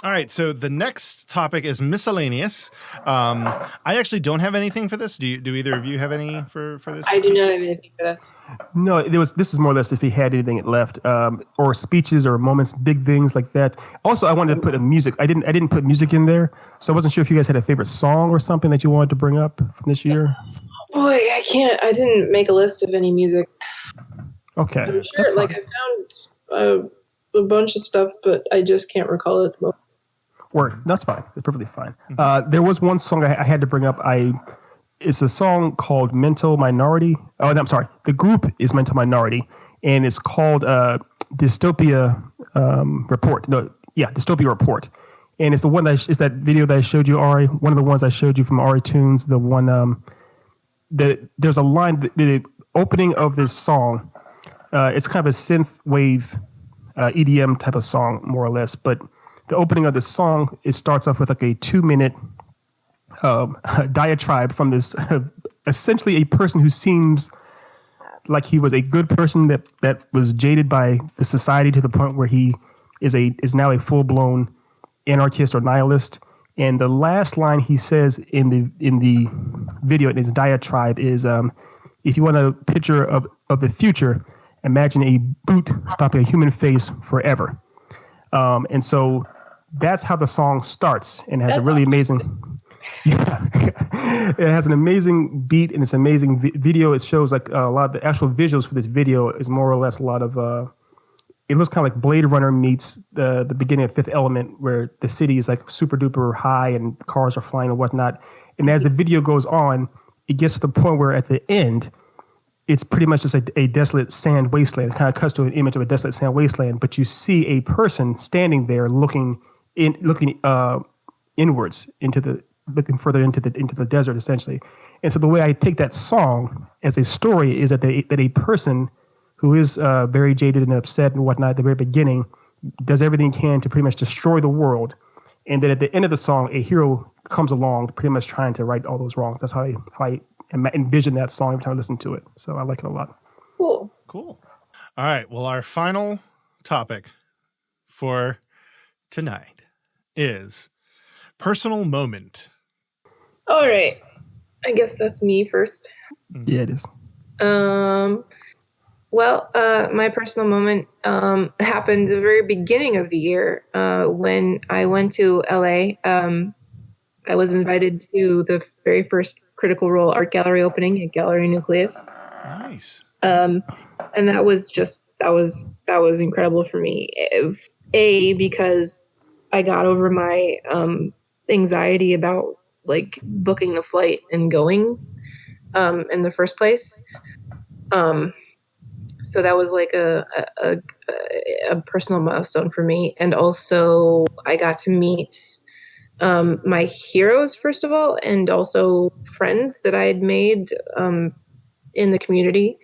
A: All right, so the next topic is miscellaneous. I actually don't have anything for this. Do either of you have any for this?
B: I do not have anything for this.
C: No, this is more or less if he had anything left, or speeches or moments, big things like that. Also, I wanted to put music. I didn't put music in there, so I wasn't sure if you guys had a favorite song or something that you wanted to bring up from this year.
B: Boy, I can't. I didn't make a list of any music.
C: Okay,
B: I'm sure. Like I found a bunch of stuff, but I just can't recall it at the moment.
C: Word. That's fine. That's perfectly fine. There was one song I had to bring up. It's a song called Mental Minority. Oh, I'm sorry. The group is Mental Minority, and it's called Dystopia Report. No, yeah, Dystopia Report. And it's the one it's that video that I showed you, Ari. One of the ones I showed you from Ari Tunes. The one there's a line. The opening of this song. It's kind of a synth wave, EDM type of song, more or less. But the opening of the song, it starts off with like a 2-minute diatribe from this essentially a person who seems like he was a good person that was jaded by the society to the point where he is now a full-blown anarchist or nihilist. And the last line he says in the video in his diatribe is, if you want a picture of the future, imagine a boot stopping a human face forever. And so that's how the song starts, and has a really amazing. Yeah, it has an amazing beat and it's an amazing video. It shows like a lot of the actual visuals for this video is more or less a lot of. It looks kind of like Blade Runner meets the beginning of Fifth Element, where the city is like super duper high and cars are flying and whatnot. And as the video goes on, it gets to the point where at the end, it's pretty much just a desolate sand wasteland. It kind of cuts to an image of a desolate sand wasteland, but you see a person standing there looking inwards looking further into the desert, essentially. And so the way I take that song as a story is that a person who is very jaded and upset and whatnot at the very beginning does everything he can to pretty much destroy the world. And then at the end of the song, a hero comes along pretty much trying to right all those wrongs. That's how I envision that song every time I listen to it. So I like it a lot.
B: Cool.
A: All right. Well, our final topic for tonight is personal moment.
B: All right. I guess that's me first.
C: Yeah, it is.
B: Well, my personal moment happened at the very beginning of the year when I went to LA. I was invited to the very first Critical Role art gallery opening at Gallery Nucleus.
A: Nice.
B: And that was incredible for me. Because I got over my anxiety about like booking the flight and going in the first place. So that was like a personal milestone for me. And also I got to meet my heroes, first of all, and also friends that I had made in the community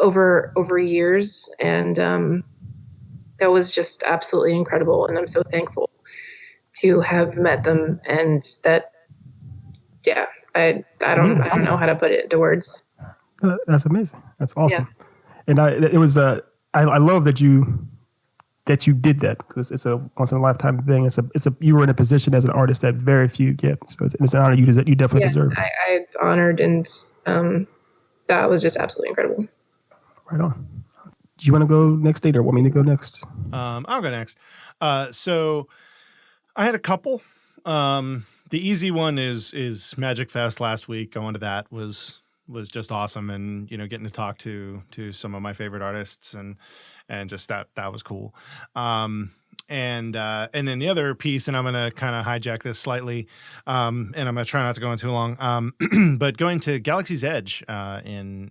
B: over years. And that was just absolutely incredible. And I'm so thankful to have met them. And that, yeah, I don't know how to put it into words.
C: That's amazing. That's awesome. Yeah. And I love that you did that, because it's a once in a lifetime thing. You were in a position as an artist that very few get. So it's an honor you definitely deserve.
B: I'm honored, and that was just absolutely incredible.
C: Right on. Do you want to go next, Date, or want me to go next?
A: I'll go next. So I had a couple. The easy one is Magic Fest last week. Going to that was just awesome, and getting to talk to some of my favorite artists and just that was cool. And then the other piece, and I'm gonna kind of hijack this slightly, and I'm gonna try not to go on too long. But going to Galaxy's Edge in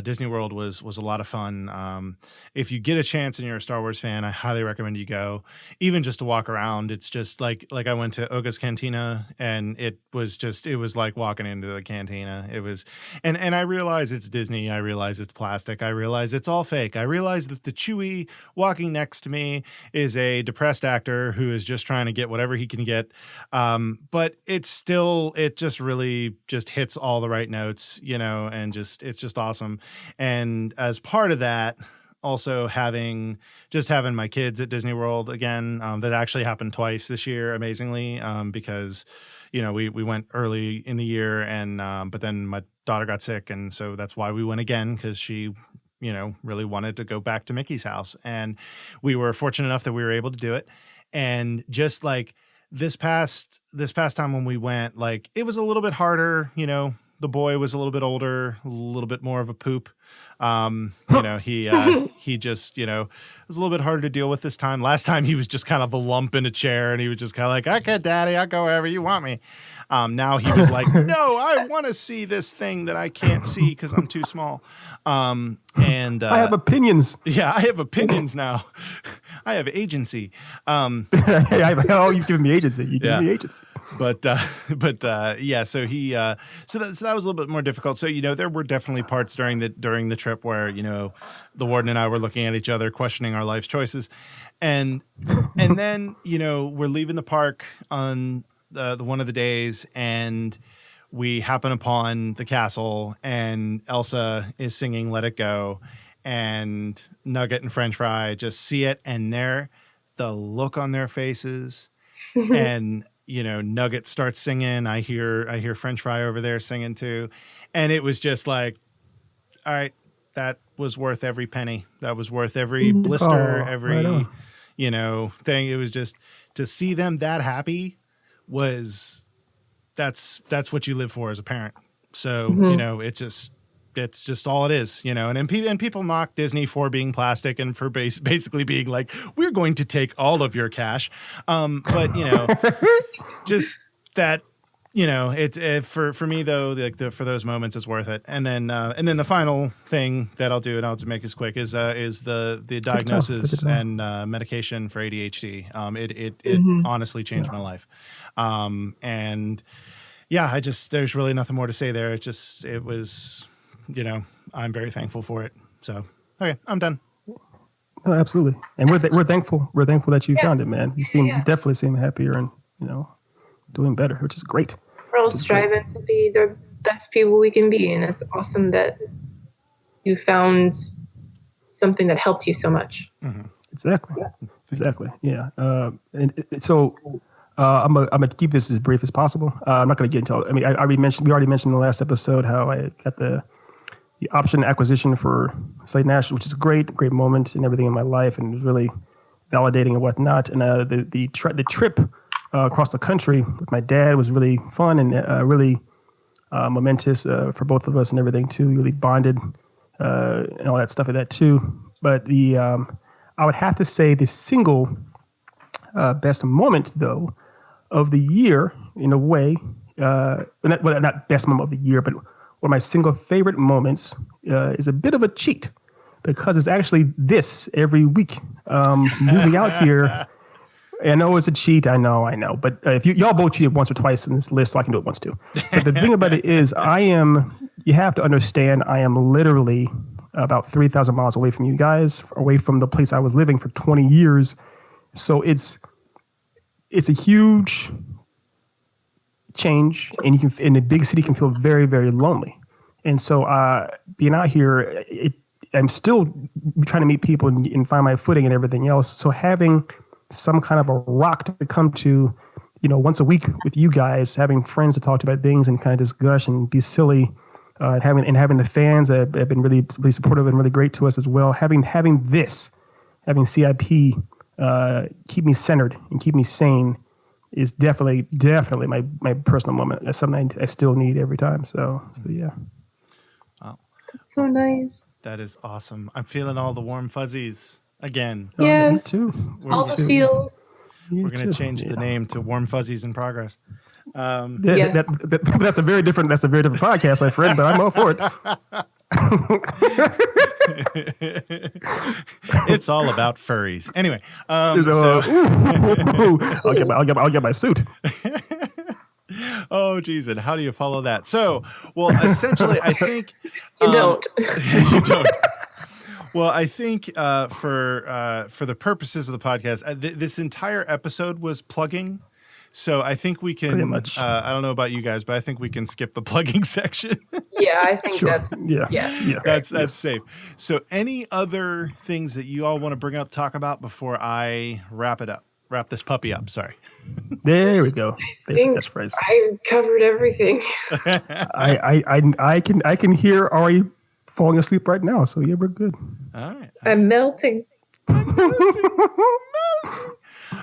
A: Disney World was a lot of fun. If you get a chance and you're a Star Wars fan, I highly recommend you go, even just to walk around. It's just like I went to Oga's Cantina, and it was like walking into the cantina. It was, and I realize it's Disney. I realize it's plastic. I realize it's all fake. I realize that the Chewie walking next to me is a depressed actor who is just trying to get whatever he can get. But it just really just hits all the right notes, and it's just awesome. And as part of that, also having my kids at Disney World again, that actually happened twice this year, amazingly, because we went early in the year, and but then my daughter got sick, and so that's why we went again, because she really wanted to go back to Mickey's house, and we were fortunate enough that we were able to do it. And just like this past time when we went, like, it was a little bit harder. The boy was a little bit older, a little bit more of a poop. He just, was a little bit harder to deal with this time. Last time he was just kind of a lump in a chair, and he was just kind of like, okay, Daddy, I'll go wherever you want me. Now he was like, no, I want to see this thing that I can't see because I'm too small. And
C: I have opinions.
A: Yeah, I have opinions now. I have agency.
C: You've given me agency. You give me agency.
A: But yeah, so he so that was a little bit more difficult. So there were definitely parts during the trip where the warden and I were looking at each other, questioning our life's choices, and then we're leaving the park on the one of the days, and we happen upon the castle, and Elsa is singing "Let It Go," and Nugget and French Fry just see it, and the look on their faces, and Nugget starts singing. I hear French Fry over there singing too, and it was just like, all right, that was worth every penny. That was worth every blister, every thing. It was just to see them that happy. That's what you live for as a parent. So it's just all it is, and people mock Disney for being plastic and for basically being like, we're going to take all of your cash. But just that, for me though, for those moments, it's worth it. And then the final thing that I'll do, and I'll just make this quick, is the diagnosis and medication for ADHD. It honestly changed my life. And yeah, there's really nothing more to say there. It was, I'm very thankful for it. So, okay, I'm done.
C: Oh, absolutely. And we're thankful. We're thankful that you found it, man. You definitely seem happier and, doing better, which is great.
B: We're all striving to be the best people we can be. And it's awesome that you found something that helped you so much.
C: Mm-hmm. Exactly. Yeah. And so I'm gonna keep this as brief as possible. I'm not gonna get into. I mean, we already mentioned in the last episode how I got the option acquisition for Sleigh National, which is a great moment and everything in my life, and it was really validating and whatnot. And the trip across the country with my dad was really fun and really momentous for both of us and everything too. We really bonded and all that stuff like that too. But I would have to say the single best moment though of the year in a way, not best moment of the year, but one of my single favorite moments is a bit of a cheat because it's actually this every week. Moving out here, I know it's a cheat. I know. But if y'all both cheated once or twice in this list, so I can do it once too. But the thing about it is, you have to understand, I am literally about 3,000 miles away from you guys, away from the place I was living for 20 years. So it's a huge change, and you can in a big city can feel very, very lonely. And so being out here, I'm still trying to meet people and find my footing and everything else. So having some kind of a rock to come to, once a week with you guys, having friends to talk to about things and kind of just gush and be silly, and having the fans that have been really, really supportive and really great to us as well. Having CIP keep me centered and keep me sane is definitely my personal moment. That's something I still need every time. So yeah.
A: Wow.
B: That's so nice.
A: That is awesome. I'm feeling all the warm fuzzies again.
B: Yeah.
C: Me too.
B: All the feels.
A: We're going to change the name to Warm Fuzzies in Progress.
B: Yes.
C: That's a very different podcast, my friend, but I'm all for it.
A: It's all about furries. Anyway,
C: I'll get my suit.
A: Oh, geez, and how do you follow that? So, well, essentially, I think
B: You don't.
A: you don't. Well, I think for the purposes of the podcast, this entire episode was plugging. So I think we can.
C: Pretty much.
A: I don't know about you guys, but I think we can skip the plugging section.
B: Yeah, I think
C: Sure.
B: that's
C: Yeah.
A: That's safe. So, any other things that you all want to bring up, talk about before I wrap it up? Wrap this puppy up. Sorry.
C: There we go. Basic catchphrase.
B: I covered everything.
C: I can hear Ari falling asleep right now. So yeah, we're good.
A: All right.
B: I'm melting.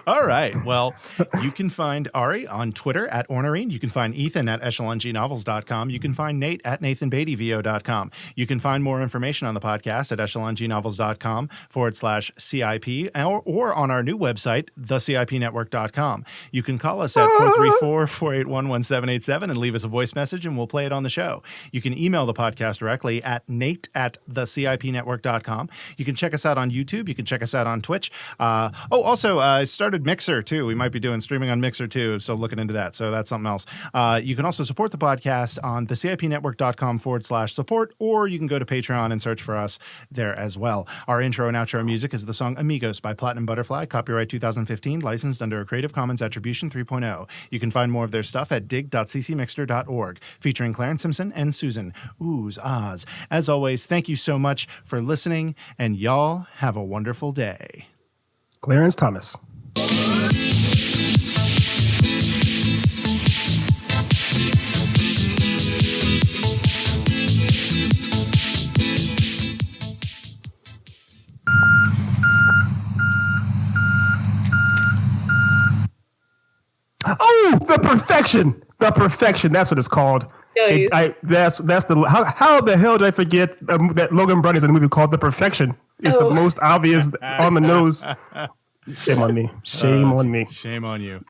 A: All right. Well, you can find Ari on Twitter at Ornerine. You can find Ethan at echelongnovels.com. You can find Nate at nathanbeattyvo.com. You can find more information on the podcast at echelongnovels.com/CIP or on our new website, thecipnetwork.com. You can call us at 434-481-1787 and leave us a voice message and we'll play it on the show. You can email the podcast directly at nate@thecipnetwork.com. You can check us out on YouTube. You can check us out on Twitch. Also, I started Mixer too. We might be doing streaming on Mixer too, so looking into that. So that's something else. You can also support the podcast on thecipnetwork.com/support, or you can go to Patreon and search for us there as well. Our intro and outro music is the song Amigos by Platinum Butterfly, copyright 2015, licensed under a Creative Commons Attribution 3.0. You can find more of their stuff at dig.ccmixter.org, featuring Clarence Simpson and Susan. Oohs, ahs. As always, thank you so much for listening, and y'all have a wonderful day.
C: Clarence Thomas. Oh, the perfection. That's what it's called. That's the how the hell did I forget that Logan Bunny is in a movie called The Perfection? It's the most obvious on the nose. Shame on me. Shame on me.
A: Shame on you.